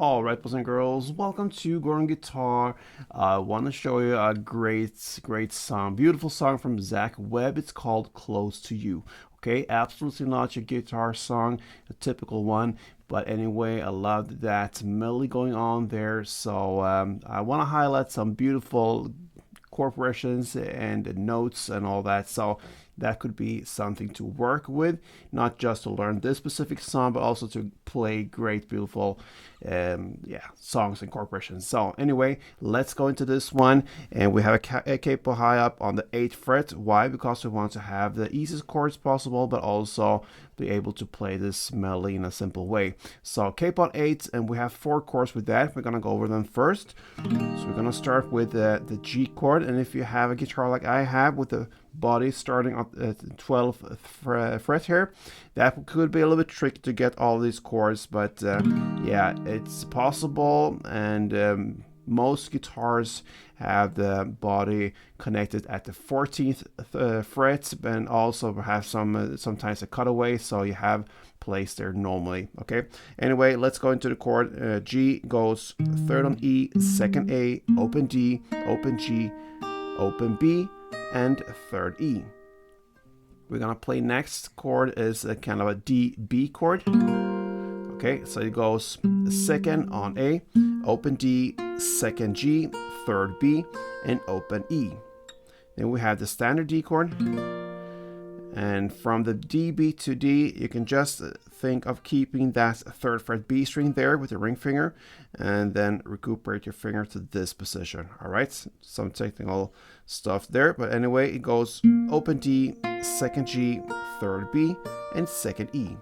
All right, boys and girls, welcome to Gordon Guitar. I want to show you a great song, beautiful song from Zach Webb. It's called Close to You. Okay, absolutely not your guitar song, a typical one. But anyway, I love that melody going on there. So I want to highlight some beautiful chord progressions and notes and all that. So that could be something to work with, not just to learn this specific song, but also to play great, beautiful, songs and chord progressions. So anyway, let's go into this one, and we have a capo high up on the 8th fret. Why? Because we want to have the easiest chords possible, but also be able to play this melody in a simple way. So capo on 8, and we have 4 chords with that. We're gonna go over them first. So we're gonna start with the G chord, and if you have a guitar like I have with the body starting at the 12th fret here, that could be a little bit tricky to get all these chords, but yeah, it's possible. And most guitars have the body connected at the 14th fret, and also have sometimes a cutaway, so you have place there normally. Okay, anyway, let's go into the chord. G goes 3rd on E, 2nd A, open D, open G, open B, and 3rd E. We're gonna play next chord is a kind of a D B chord. Okay, so it goes 2nd on A, open D, 2nd G, 3rd B, and open E. Then we have the standard D chord. And from the D, B to D, you can just think of keeping that 3rd fret B string there with the ring finger, and then recuperate your finger to this position. All right, some technical stuff there, but anyway, it goes open D, 2nd G, 3rd B, and 2nd E.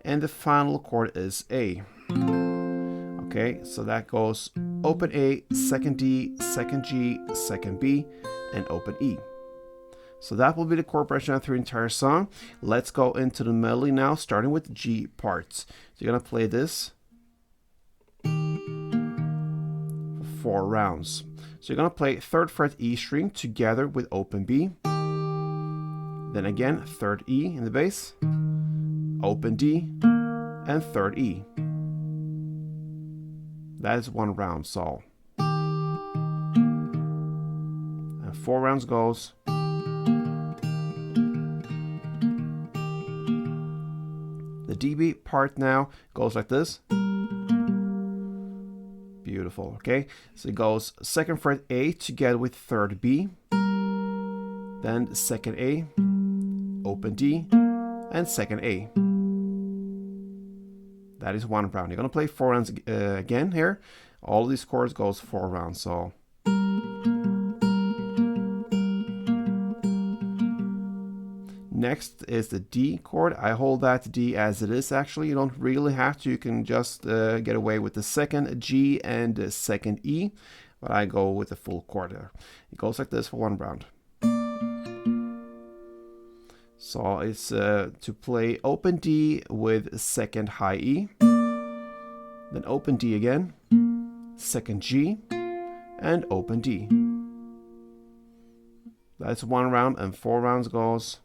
And the final chord is A. Okay, so that goes open A, 2nd D, 2nd G, 2nd B, and open E. So that will be the chord progression through the entire song. Let's go into the melody now, starting with G parts. So you're gonna play this for 4 rounds. So you're gonna play 3rd fret E string together with open B. Then again, 3rd E in the bass, open D, and 3rd E. That is 1 round, so. And 4 rounds goes. The DB part now goes like this. Beautiful, okay? So it goes 2nd fret A together with 3rd B, then 2nd A, open D, and 2nd A. That is 1 round. You're gonna play 4 rounds again here. All these chords goes 4 rounds, so. Next is the D chord. I hold that D as it is. Actually, you don't really have to. You can just get away with the 2nd G and the 2nd E, but I go with the full chord there. It goes like this for 1 round. So it's to play open D with 2nd high E, then open D again, 2nd G, and open D. That's 1 round, and 4 rounds goes.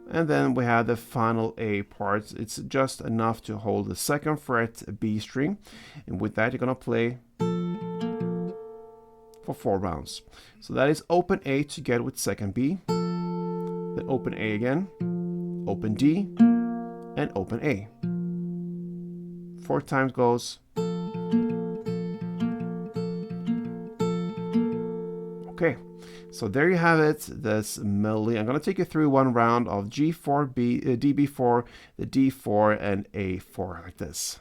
And then we have the final A part. It's just enough to hold the 2nd fret B string. And with that, you're gonna play for 4 rounds. So that is open A together with 2nd B, then open A again, open D, and open A. 4 times goes. Okay, so there you have it, this melody. I'm going to take you through 1 round of G4, DB4, the D4, and A4 like this.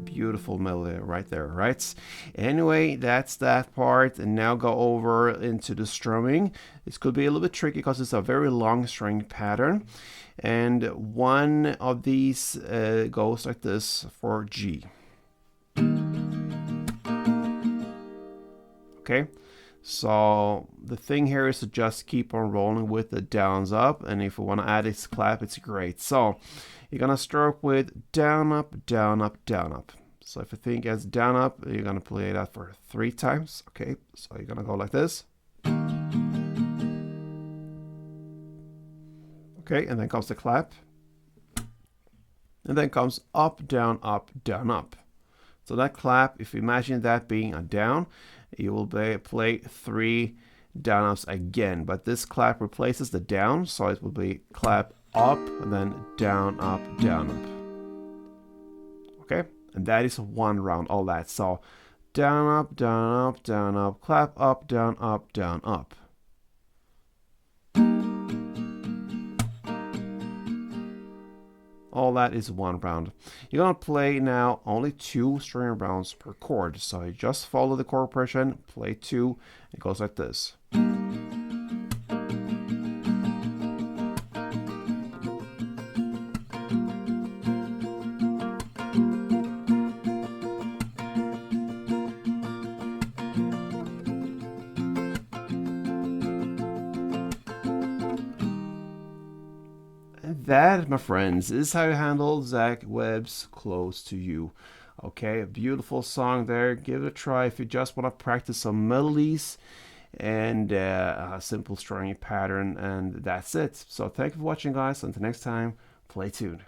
Beautiful melody right there, right? Anyway, that's that part, and now go over into the strumming. This could be a little bit tricky because it's a very long string pattern, and one of these goes like this for G. Okay, So the thing here is to just keep on rolling with the downs up, and if we want to add this clap, it's great. So you're gonna start with down up, down up, down up. So if you think as down up, you're gonna play that for 3 times. Okay, so you're gonna go like this. Okay, and then comes the clap. And then comes up, down, up, down, up. So that clap, if you imagine that being a down, you will play 3 down ups again. But this clap replaces the down, so it will be clap up, and then down, up, down, up. Okay, and that is 1 round, all that. So down, up, down, up, down, up, clap up, down, up, down, up. All that is 1 round. You're gonna play now only 2 string rounds per chord. So you just follow the chord progression, play 2, it goes like this. That, my friends, is how you handle Zach Webb's Close to You. Okay, a beautiful song there. Give it a try if you just want to practice some melodies and a simple strumming pattern, and that's it. So thank you for watching, guys. Until next time, play tuned.